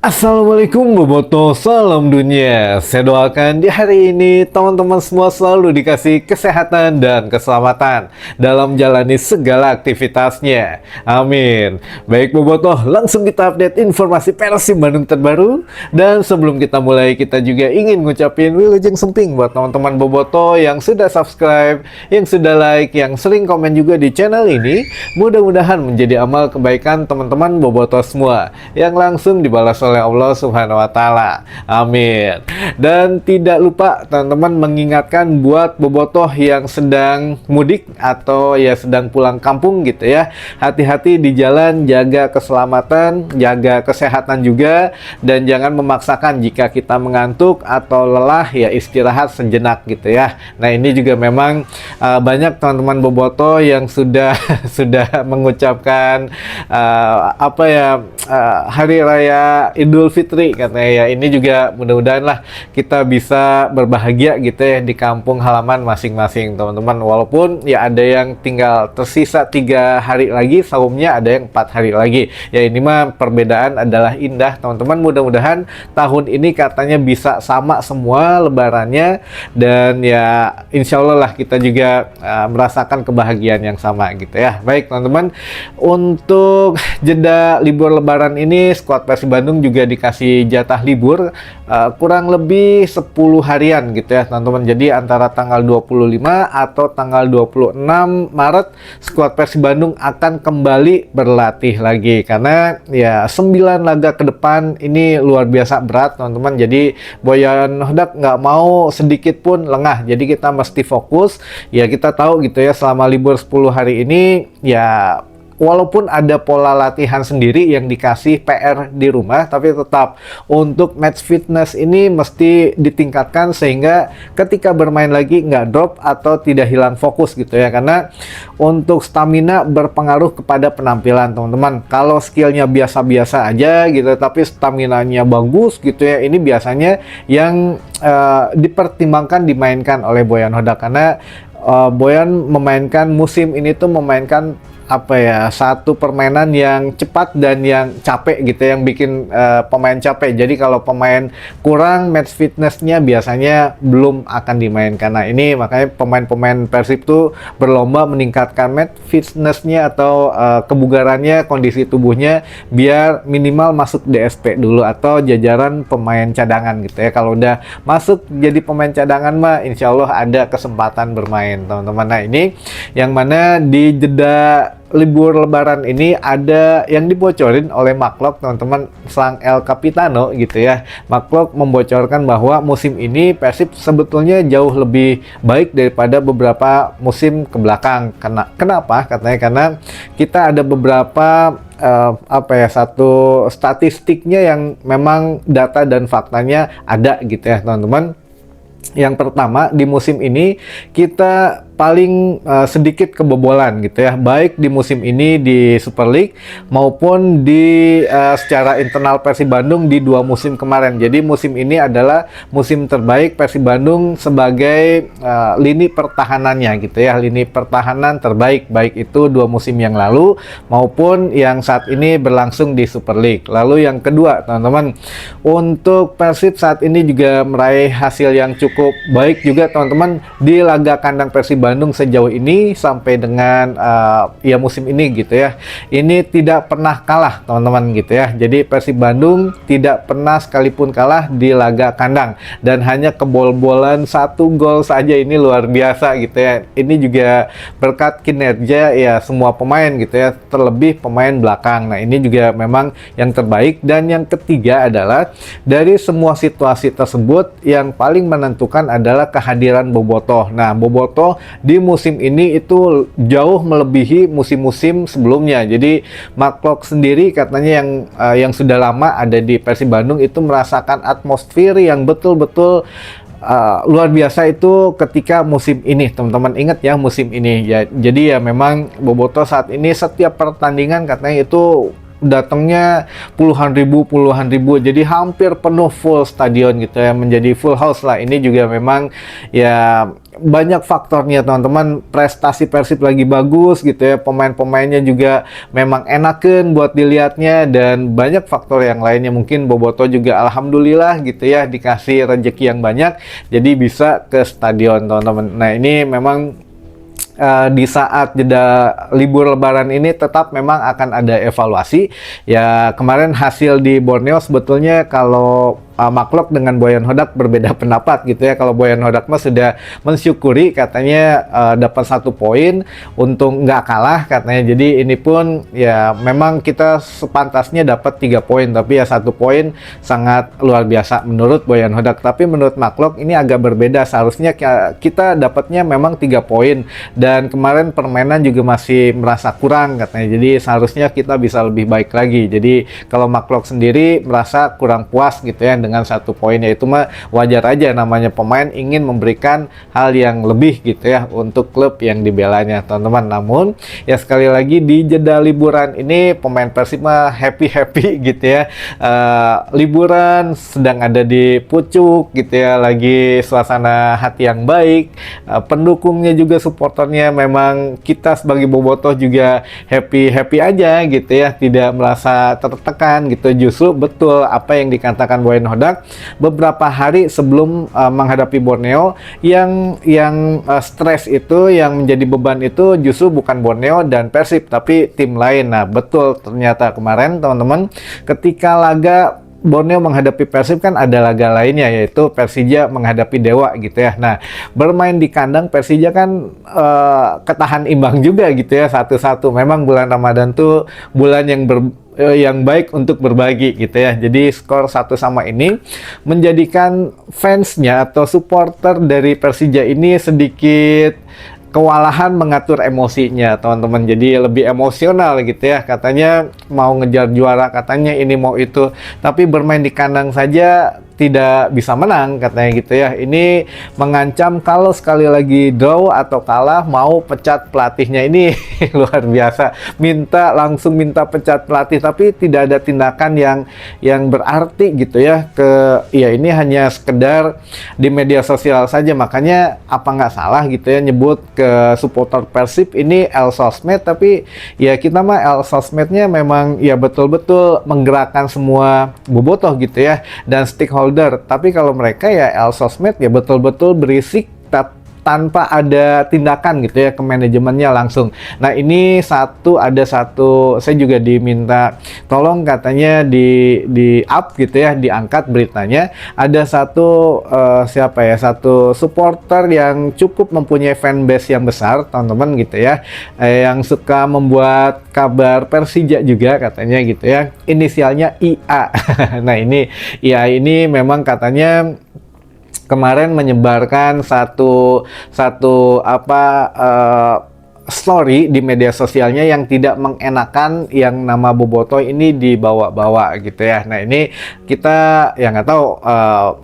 Assalamualaikum Boboto, salam dunia. Saya doakan di hari ini teman-teman semua selalu dikasih kesehatan dan keselamatan dalam jalani segala aktivitasnya. Amin. Baik Boboto, langsung kita update informasi Persib Bandung terbaru. Dan sebelum kita mulai, kita juga ingin ngucapin wilujeng semping buat teman-teman Boboto yang sudah subscribe, yang sudah like, yang sering komen juga di channel ini. Mudah-mudahan menjadi amal kebaikan teman-teman Boboto semua yang langsung dibalas oleh Allah Subhanahu wa Ta'ala. Amin. Dan tidak lupa teman-teman mengingatkan buat bobotoh yang sedang mudik atau ya sedang pulang kampung gitu ya. Hati-hati di jalan, jaga keselamatan, jaga kesehatan juga, dan jangan memaksakan jika kita mengantuk atau lelah ya istirahat sejenak gitu ya. Nah, ini juga memang banyak teman-teman bobotoh yang sudah sudah mengucapkan hari raya Idul Fitri katanya ya. Ini juga mudah-mudahan lah kita bisa berbahagia gitu ya di kampung halaman masing-masing teman-teman. Walaupun ya ada yang tinggal tersisa 3 hari lagi saumnya, ada yang 4 hari lagi. Ya ini mah perbedaan adalah indah teman-teman. Mudah-mudahan tahun ini katanya bisa sama semua lebarannya, dan ya insya Allah lah kita juga merasakan kebahagiaan yang sama gitu ya. Baik teman-teman, untuk jeda libur lebaran ini skuad Persib Bandung juga dikasih jatah libur kurang lebih 10 harian gitu ya teman-teman. Jadi antara tanggal 25 atau tanggal 26 Maret skuad Persib Bandung akan kembali berlatih lagi, karena ya 9 laga ke depan ini luar biasa berat teman-teman. Jadi Boyan Hodak nggak mau sedikit pun lengah, jadi kita mesti fokus. Ya kita tahu gitu ya, selama libur 10 hari ini ya walaupun ada pola latihan sendiri yang dikasih PR di rumah, tapi tetap untuk match fitness ini mesti ditingkatkan sehingga ketika bermain lagi nggak drop atau tidak hilang fokus gitu ya. Karena untuk stamina berpengaruh kepada penampilan teman-teman. Kalau skillnya biasa-biasa aja gitu tapi staminanya bagus gitu ya, ini biasanya yang dipertimbangkan dimainkan oleh Boyan Hodak. Karena Boyan memainkan musim ini tuh memainkan satu permainan yang cepat dan yang capek gitu, yang bikin pemain capek. Jadi kalau pemain kurang match fitnessnya biasanya belum akan dimainkan. Nah ini makanya pemain-pemain Persib tuh berlomba meningkatkan match fitnessnya atau kebugarannya, kondisi tubuhnya, biar minimal masuk DSP dulu atau jajaran pemain cadangan gitu ya. Kalau udah masuk jadi pemain cadangan mah insya Allah ada kesempatan bermain teman-teman. Nah ini yang mana di jeda libur lebaran ini ada yang dibocorin oleh Maklok teman-teman, sang El Capitano gitu ya. Maklok membocorkan bahwa musim ini Persib sebetulnya jauh lebih baik daripada beberapa musim ke belakang. Kenapa? Katanya karena kita ada beberapa satu statistiknya yang memang data dan faktanya ada gitu ya teman-teman. Yang pertama, di musim ini kita paling sedikit kebobolan gitu ya, baik di musim ini di Super League maupun di secara internal Persib Bandung di 2 musim kemarin. Jadi musim ini adalah musim terbaik Persib Bandung sebagai lini pertahanannya gitu ya, lini pertahanan terbaik, baik itu 2 musim yang lalu maupun yang saat ini berlangsung di Super League. Lalu yang kedua teman-teman, untuk Persib saat ini juga meraih hasil yang cukup baik juga teman-teman di laga kandang Persib Bandung sejauh ini sampai dengan ya musim ini gitu ya. Ini tidak pernah kalah teman-teman gitu ya. Jadi Persib Bandung tidak pernah sekalipun kalah di laga kandang, dan hanya kebol-bolan 1 gol saja. Ini luar biasa gitu ya. Ini juga berkat kinerja ya semua pemain gitu ya, terlebih pemain belakang. Nah ini juga memang yang terbaik. Dan yang ketiga adalah dari semua situasi tersebut yang paling menentukan adalah kehadiran Bobotoh. Nah Bobotoh di musim ini itu jauh melebihi musim-musim sebelumnya. Jadi Maklok sendiri katanya yang sudah lama ada di Persib Bandung itu merasakan atmosfer yang betul-betul luar biasa itu ketika musim ini teman-teman. Ingat ya musim ini ya. Jadi ya memang Bobotoh saat ini setiap pertandingan katanya itu datangnya puluhan ribu, jadi hampir penuh full stadion gitu ya, menjadi full house lah. Ini juga memang ya banyak faktornya teman-teman. Prestasi Persib lagi bagus gitu ya, pemain-pemainnya juga memang enaken buat dilihatnya, dan banyak faktor yang lainnya. Mungkin Bobotoh juga alhamdulillah gitu ya dikasih rezeki yang banyak, jadi bisa ke stadion teman-teman. Nah ini memang di saat jeda libur lebaran ini tetap memang akan ada evaluasi ya. Kemarin hasil di Borneo sebetulnya kalau Maklok dengan Boyan Hodak berbeda pendapat gitu ya. Kalau Boyan Hodak mah sudah mensyukuri katanya dapat 1 poin, untung nggak kalah katanya. Jadi ini pun ya memang kita sepantasnya dapat 3 poin, tapi ya 1 poin sangat luar biasa menurut Boyan Hodak. Tapi menurut Maklok ini agak berbeda, seharusnya kita dapatnya memang 3 poin, dan kemarin permainan juga masih merasa kurang katanya. Jadi seharusnya kita bisa lebih baik lagi. Jadi kalau Maklok sendiri merasa kurang puas gitu ya dengan 1 poin, ya itu mah wajar aja, namanya pemain ingin memberikan hal yang lebih gitu ya untuk klub yang dibelanya teman-teman. Namun ya sekali lagi di jeda liburan ini pemain Persib mah happy gitu ya. Liburan sedang ada di pucuk gitu ya, lagi suasana hati yang baik. Pendukungnya juga, supporternya, memang kita sebagai Bobotoh juga happy aja gitu ya, tidak merasa tertekan gitu. Justru betul apa yang dikatakan Boyan Hodak beberapa hari sebelum menghadapi Borneo, yang stres itu, yang menjadi beban itu justru bukan Borneo dan Persib, tapi tim lain. Nah betul, ternyata kemarin teman-teman ketika laga Borneo menghadapi Persib kan ada laga lainnya, yaitu Persija menghadapi Dewa gitu ya. Nah bermain di kandang Persija kan ketahan imbang juga gitu ya, 1-1. Memang bulan Ramadan tuh bulan yang baik untuk berbagi gitu ya. Jadi skor 1-1 ini menjadikan fansnya atau supporter dari Persija ini sedikit kewalahan mengatur emosinya teman-teman. Jadi lebih emosional gitu ya, katanya mau ngejar juara, katanya ini mau itu, tapi bermain di kandang saja tidak bisa menang katanya gitu ya. Ini mengancam kalau sekali lagi draw atau kalah mau pecat pelatihnya. Ini luar biasa, langsung minta pecat pelatih, tapi tidak ada tindakan yang berarti gitu ya. Ya ini hanya sekedar di media sosial saja. Makanya apa nggak salah gitu ya nyebut ke supporter Persib ini El Sosmed, tapi ya kita mah El Sosmednya memang ya betul-betul menggerakkan semua Bobotoh gitu ya, dan stakeholder. Tapi kalau mereka ya El Sosmed ya betul-betul berisik tanpa ada tindakan gitu ya ke manajemennya langsung. Nah ini ada satu saya juga diminta tolong katanya di up gitu ya, diangkat beritanya. Ada satu satu supporter yang cukup mempunyai fanbase yang besar teman-teman gitu ya, yang suka membuat kabar Persija juga katanya gitu ya, inisialnya IA. Nah ini IA ini memang katanya kemarin menyebarkan satu story di media sosialnya yang tidak mengenakan, yang nama Bobotoh ini dibawa-bawa gitu ya. Nah ini kita ya nggak tahu,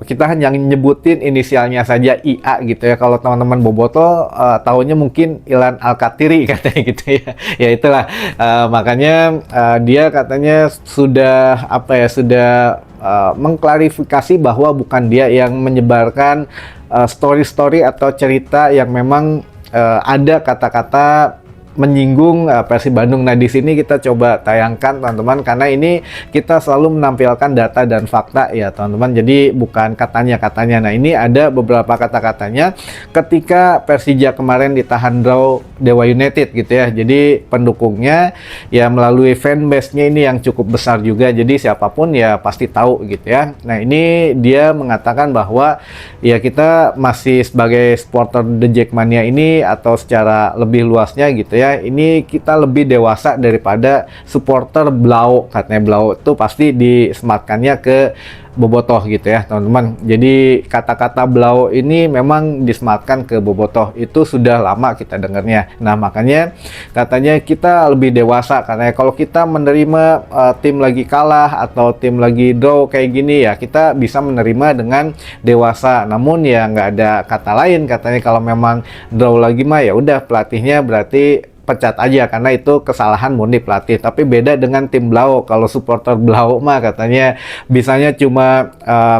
kita hanya nyebutin inisialnya saja IA gitu ya. Kalau teman-teman Bobotoh tahunya mungkin Ilan Alkatiri katanya gitu ya. Ya itulah, makanya dia katanya sudah mengklarifikasi bahwa bukan dia yang menyebarkan story-story atau cerita yang memang ada kata-kata menyinggung Persib Bandung. Nah di sini kita coba tayangkan teman-teman, karena ini kita selalu menampilkan data dan fakta ya teman-teman, jadi bukan katanya. Nah ini ada beberapa kata-katanya ketika Persija kemarin ditahan draw Dewa United gitu ya. Jadi pendukungnya ya melalui fanbase-nya ini yang cukup besar juga, jadi siapapun ya pasti tahu gitu ya. Nah ini dia mengatakan bahwa ya kita masih sebagai supporter The Jackmania ini, atau secara lebih luasnya gitu ya, ini kita lebih dewasa daripada supporter Blau, katanya. Blau itu pasti disematkannya ke Bobotoh gitu ya teman-teman. Jadi kata-kata Blau ini memang disematkan ke Bobotoh, itu sudah lama kita dengarnya. Nah makanya katanya kita lebih dewasa, karena kalau kita menerima tim lagi kalah atau tim lagi draw kayak gini ya, kita bisa menerima dengan dewasa. Namun ya nggak ada kata lain katanya, kalau memang draw lagi mah ya udah, pelatihnya berarti pecat aja karena itu kesalahan murni pelatih. Tapi beda dengan tim Blau. Kalau supporter Blau mah katanya bisanya cuma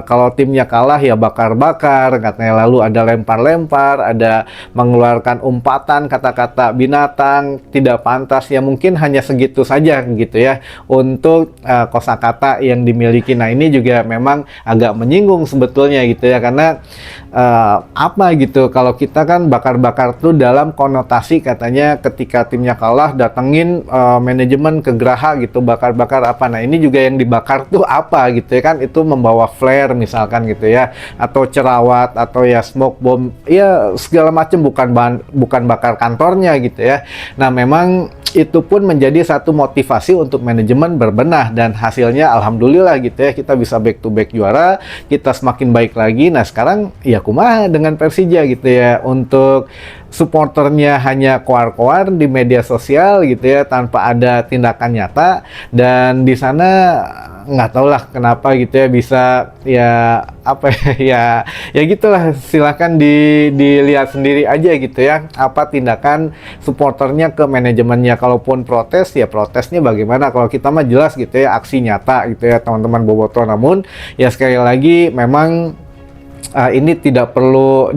kalau timnya kalah ya bakar-bakar katanya, lalu ada lempar-lempar, ada mengeluarkan umpatan kata-kata binatang tidak pantas, ya mungkin hanya segitu saja gitu ya untuk kosakata yang dimiliki. Nah ini juga memang agak menyinggung sebetulnya gitu ya, karena apa gitu, kalau kita kan bakar-bakar tuh dalam konotasi katanya ketika timnya kalah datengin manajemen ke geraha gitu, bakar-bakar apa. Nah ini juga yang dibakar tuh apa gitu ya kan, itu membawa flare misalkan gitu ya, atau cerawat, atau ya smoke bomb, ya segala macam, bukan bakar kantornya gitu ya. Nah memang itu pun menjadi satu motivasi untuk manajemen berbenah, dan hasilnya alhamdulillah gitu ya, kita bisa back to back juara, kita semakin baik lagi. Nah sekarang ya kumaha dengan Persija gitu ya, untuk supporternya hanya koar-koar di media sosial gitu ya tanpa ada tindakan nyata, dan di sana nggak tau lah kenapa gitu ya bisa ya apa ya ya gitulah, silahkan dilihat sendiri aja gitu ya apa tindakan supporternya ke manajemennya. Kalaupun protes ya protesnya bagaimana, kalau kita mah jelas gitu ya aksi nyata gitu ya teman-teman bobotoh. Namun ya sekali lagi memang ini tidak perlu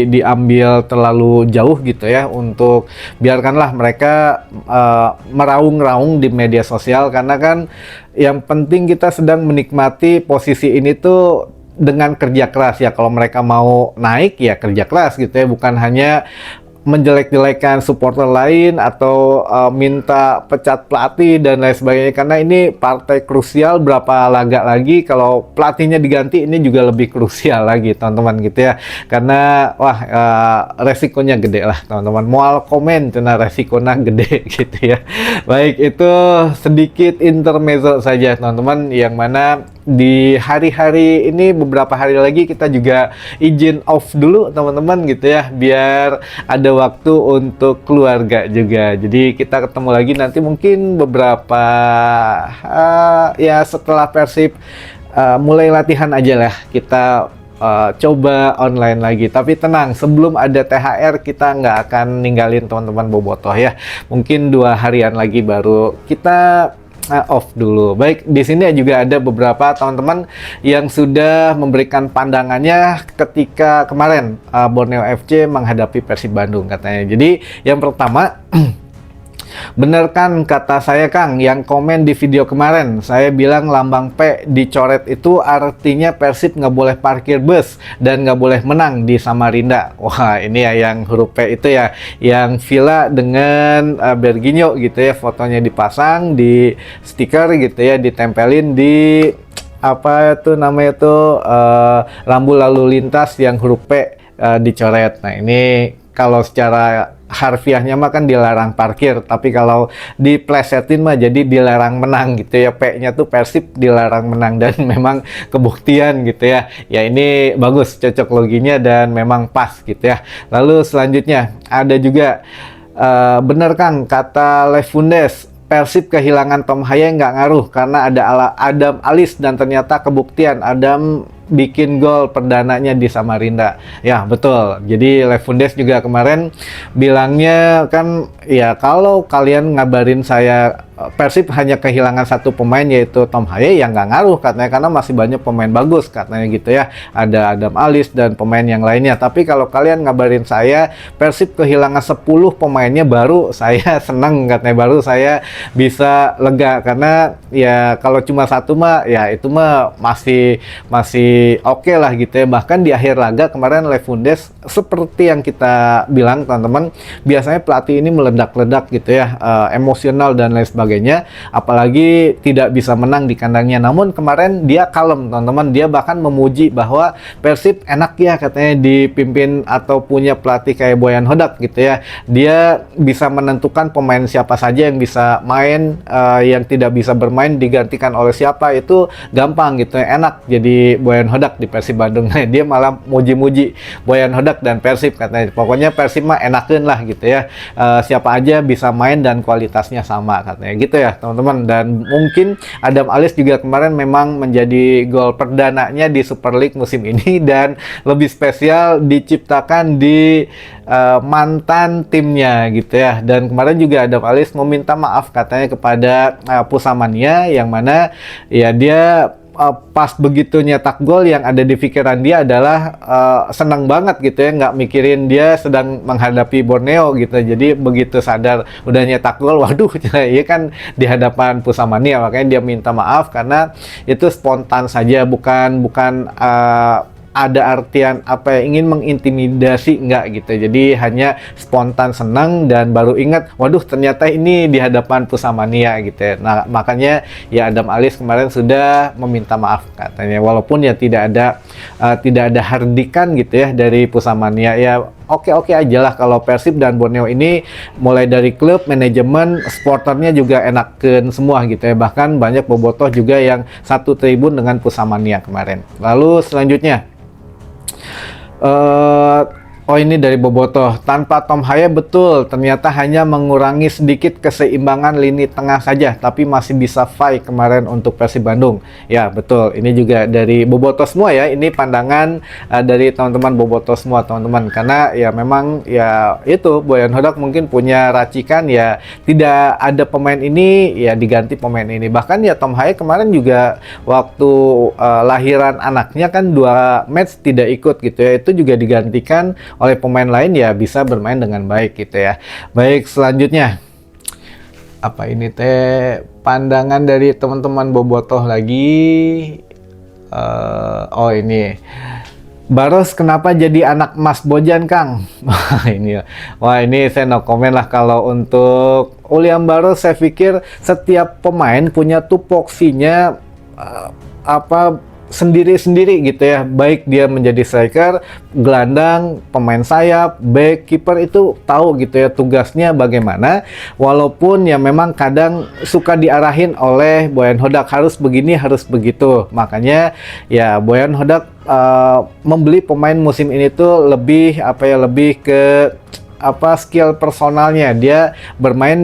diambil terlalu jauh gitu ya, untuk biarkanlah mereka meraung-raung di media sosial, karena kan yang penting kita sedang menikmati posisi ini tuh dengan kerja keras ya. Kalau mereka mau naik ya kerja keras gitu ya, bukan hanya menjelek-jelekan supporter lain atau minta pecat pelatih dan lain sebagainya, karena ini partai krusial. Berapa laga lagi kalau pelatihnya diganti, ini juga lebih krusial lagi teman-teman gitu ya, karena wah resikonya gede lah teman-teman, mual komen karena resikonya gede gitu ya. Baik, itu sedikit intermezzo saja teman-teman, yang mana di hari-hari ini beberapa hari lagi kita juga izin off dulu teman-teman gitu ya, biar ada waktu untuk keluarga juga. Jadi kita ketemu lagi nanti mungkin beberapa ya setelah Persib mulai latihan aja lah, kita coba online lagi. Tapi tenang, sebelum ada THR kita nggak akan ninggalin teman-teman bobotoh ya. Mungkin 2 harian lagi baru kita off dulu. Baik, di sini juga ada beberapa teman-teman yang sudah memberikan pandangannya ketika kemarin Borneo FC menghadapi Persib Bandung katanya. Jadi yang pertama, bener kan kata saya Kang yang komen di video kemarin, saya bilang lambang P dicoret itu artinya Persib nggak boleh parkir bus dan nggak boleh menang di Samarinda. Wah ini ya yang huruf P itu ya, yang villa dengan Berginho gitu ya, fotonya dipasang di stiker gitu ya, ditempelin di apa itu namanya tuh rambu lalu lintas yang huruf P dicoret. Nah ini kalau secara harfiahnya mah kan dilarang parkir, tapi kalau diplesetin mah jadi dilarang menang gitu ya. P-nya tuh Persib dilarang menang, dan memang kebuktian gitu ya. Ya ini bagus, cocok loginya dan memang pas gitu ya. Lalu selanjutnya ada juga bener Kang kata Lefundes, Persib kehilangan Tom Haye nggak ngaruh karena ada Adam Alis, dan ternyata kebuktian Adam bikin gol perdananya di Samarinda. Ya betul, jadi Lefundes juga kemarin bilangnya kan ya kalau kalian ngabarin saya Persib hanya kehilangan 1 pemain yaitu Tom Haye, yang nggak ngaruh katanya, karena masih banyak pemain bagus katanya gitu ya, ada Adam Alis dan pemain yang lainnya. Tapi kalau kalian ngabarin saya Persib kehilangan 10 pemainnya, baru saya seneng katanya, baru saya bisa lega, karena ya kalau cuma 1 mah ya itu mah masih oke lah gitu ya. Bahkan di akhir laga kemarin Lefundes seperti yang kita bilang teman-teman, biasanya pelatih ini meledak-ledak gitu ya, emosional dan lain sebagainya, apalagi tidak bisa menang di kandangnya. Namun kemarin dia kalem teman-teman, dia bahkan memuji bahwa Persib enak ya katanya dipimpin atau punya pelatih kayak Boyan Hodak gitu ya, dia bisa menentukan pemain siapa saja yang bisa main, yang tidak bisa bermain digantikan oleh siapa, itu gampang gitu ya, enak jadi Boyan Boyan Hodak di Persib Bandung. Nah, dia malah muji-muji Boyan Hodak dan Persib katanya. Pokoknya Persib mah enakeun lah gitu ya. Siapa aja bisa main dan kualitasnya sama katanya gitu ya teman-teman. Dan mungkin Adam Ales juga kemarin memang menjadi gol perdananya di Super League musim ini, dan lebih spesial diciptakan di mantan timnya gitu ya. Dan kemarin juga Adam Ales meminta maaf katanya kepada Pusamania, yang mana ya dia pas begitu nyetak gol yang ada di pikiran dia adalah senang banget gitu ya, nggak mikirin dia sedang menghadapi Borneo gitu. Jadi begitu sadar udah nyetak gol, waduh ya kan di hadapan Pusamania, makanya dia minta maaf karena itu spontan saja, bukan ada artian apa ya, ingin mengintimidasi, enggak gitu. Jadi hanya spontan senang dan baru ingat, waduh ternyata ini di hadapan Pusamania gitu ya. Nah, makanya ya Adam Ales kemarin sudah meminta maaf katanya, walaupun ya tidak ada hardikan gitu ya dari Pusamania. Ya oke-oke aja lah kalau Persib dan Borneo ini mulai dari klub, manajemen, supporternya juga enakeun semua gitu ya. Bahkan banyak bobotoh juga yang satu tribun dengan Pusamania kemarin. Lalu selanjutnya, oh ini dari Bobotoh, tanpa Tom Haye betul, ternyata hanya mengurangi sedikit keseimbangan lini tengah saja, tapi masih bisa fight kemarin untuk Persib Bandung. Ya betul, ini juga dari Bobotoh semua ya, ini pandangan dari teman-teman Bobotoh semua teman-teman, karena ya memang ya itu Boyan Hodak mungkin punya racikan ya, tidak ada pemain ini ya diganti pemain ini. Bahkan ya Tom Haye kemarin juga waktu lahiran anaknya kan 2 match tidak ikut gitu ya, itu juga digantikan oleh pemain lain ya, bisa bermain dengan baik gitu ya. Baik, selanjutnya apa ini teh pandangan dari teman-teman Bobotoh lagi. Oh ini, Baros kenapa jadi anak Mas Bojan Kang? Wah ini saya no komen lah. Kalau untuk William Baros, saya pikir setiap pemain punya tupoksinya sendiri-sendiri gitu ya, baik dia menjadi striker, gelandang, pemain sayap, back, kiper, itu tahu gitu ya tugasnya bagaimana. Walaupun ya memang kadang suka diarahin oleh Boyan Hodak, harus begini, harus begitu. Makanya ya Boyan Hodak membeli pemain musim ini tuh lebih lebih ke skill personalnya. Dia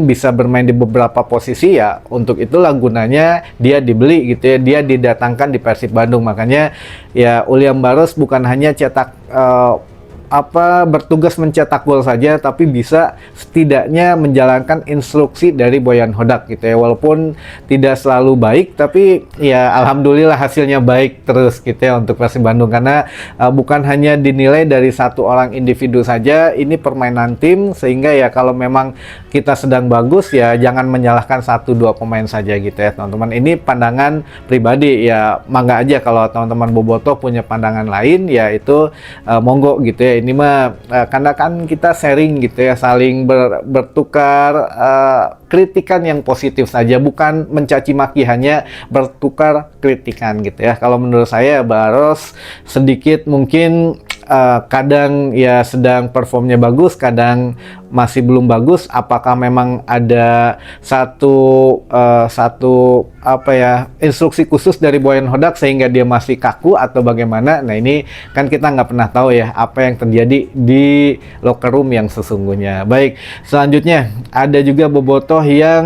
bisa bermain di beberapa posisi ya, untuk itulah gunanya dia dibeli gitu ya, dia didatangkan di Persib Bandung. Makanya ya William Baros bukan hanya cetak bertugas mencetak gol saja, tapi bisa setidaknya menjalankan instruksi dari Boyan Hodak gitu ya. Walaupun tidak selalu baik, tapi ya alhamdulillah hasilnya baik terus gitu ya untuk Persib Bandung, karena bukan hanya dinilai dari satu orang individu saja, ini permainan tim. Sehingga ya kalau memang kita sedang bagus ya jangan menyalahkan 1-2 pemain saja gitu ya teman-teman. Ini pandangan pribadi ya, mangga aja kalau teman-teman Bobotoh punya pandangan lain ya, itu monggo gitu ya. Ini mah karena kan kita sharing gitu ya, saling bertukar kritikan yang positif saja, bukan mencaci maki, hanya bertukar kritikan gitu ya. Kalau menurut saya Baros sedikit mungkin kadang ya sedang performnya bagus, kadang masih belum bagus. Apakah memang ada satu instruksi khusus dari Boyan Hodak sehingga dia masih kaku atau bagaimana? Nah ini kan kita nggak pernah tahu ya apa yang terjadi di locker room yang sesungguhnya. Baik, selanjutnya ada juga Bobotoh yang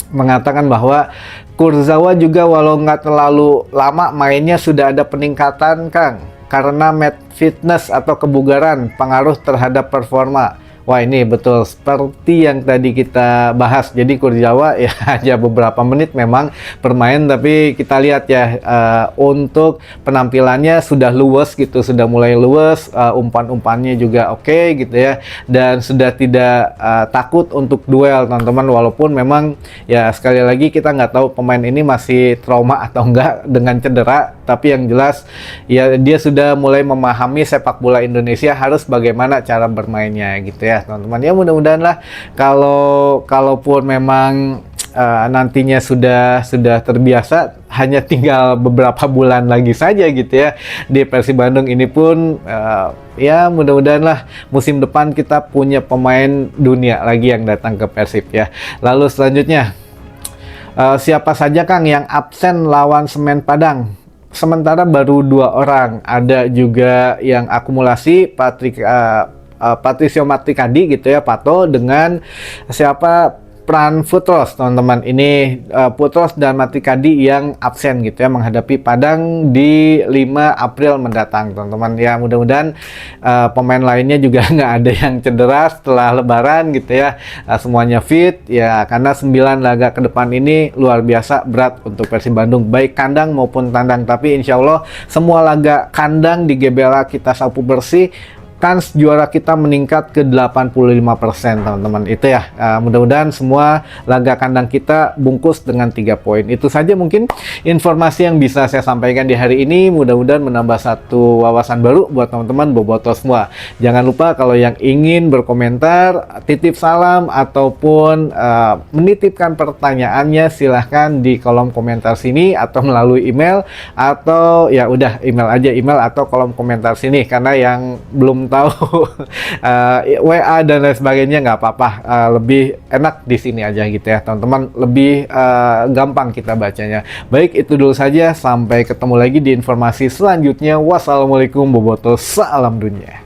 mengatakan bahwa Kurzawa juga walau nggak terlalu lama mainnya sudah ada peningkatan Kang, karena fitness atau kebugaran pengaruh terhadap performa. Wah ini betul seperti yang tadi kita bahas. Jadi Kurzawa ya hanya beberapa menit memang bermain, tapi kita lihat ya untuk penampilannya sudah luwes gitu, sudah mulai luwes, umpan-umpannya juga oke gitu ya, dan sudah tidak takut untuk duel teman-teman. Walaupun memang ya sekali lagi kita nggak tahu pemain ini masih trauma atau enggak dengan cedera, tapi yang jelas ya dia sudah mulai memahami sepak bola Indonesia harus bagaimana cara bermainnya gitu ya teman-teman. Ya mudah-mudahan lah kalaupun memang nantinya sudah terbiasa, hanya tinggal beberapa bulan lagi saja gitu ya di Persib Bandung ini pun ya mudah-mudahan lah musim depan kita punya pemain dunia lagi yang datang ke Persib ya. Lalu selanjutnya siapa saja Kang yang absen lawan Semen Padang? sementara baru 2 orang. Ada juga yang akumulasi Patricio Matricadi gitu ya, Pato, dengan siapa, Pran Futros, teman-teman. Ini Futros dan Matricadi yang absen gitu ya, menghadapi Padang di 5 April mendatang, teman-teman. Ya mudah-mudahan pemain lainnya juga nggak ada yang cedera setelah Lebaran gitu ya. Semuanya fit ya, karena 9 laga ke depan ini luar biasa berat untuk Persib Bandung, baik kandang maupun tandang. Tapi insya Allah semua laga kandang di GBLA kita sapu bersih, kans juara kita meningkat ke 85%, teman-teman. Itu ya, mudah-mudahan semua laga kandang kita bungkus dengan 3 poin. Itu saja mungkin informasi yang bisa saya sampaikan di hari ini. Mudah-mudahan menambah satu wawasan baru buat teman-teman bobotoh semua. Jangan lupa kalau yang ingin berkomentar, titip salam ataupun menitipkan pertanyaannya, silahkan di kolom komentar sini atau melalui email, atau ya udah email aja, email atau kolom komentar sini. Karena yang belum tahu WA dan lain sebagainya nggak apa-apa, lebih enak di sini aja gitu ya teman-teman, lebih gampang kita bacanya. Baik, itu dulu saja, sampai ketemu lagi di informasi selanjutnya. Wassalamualaikum bobotoh, salam dunia.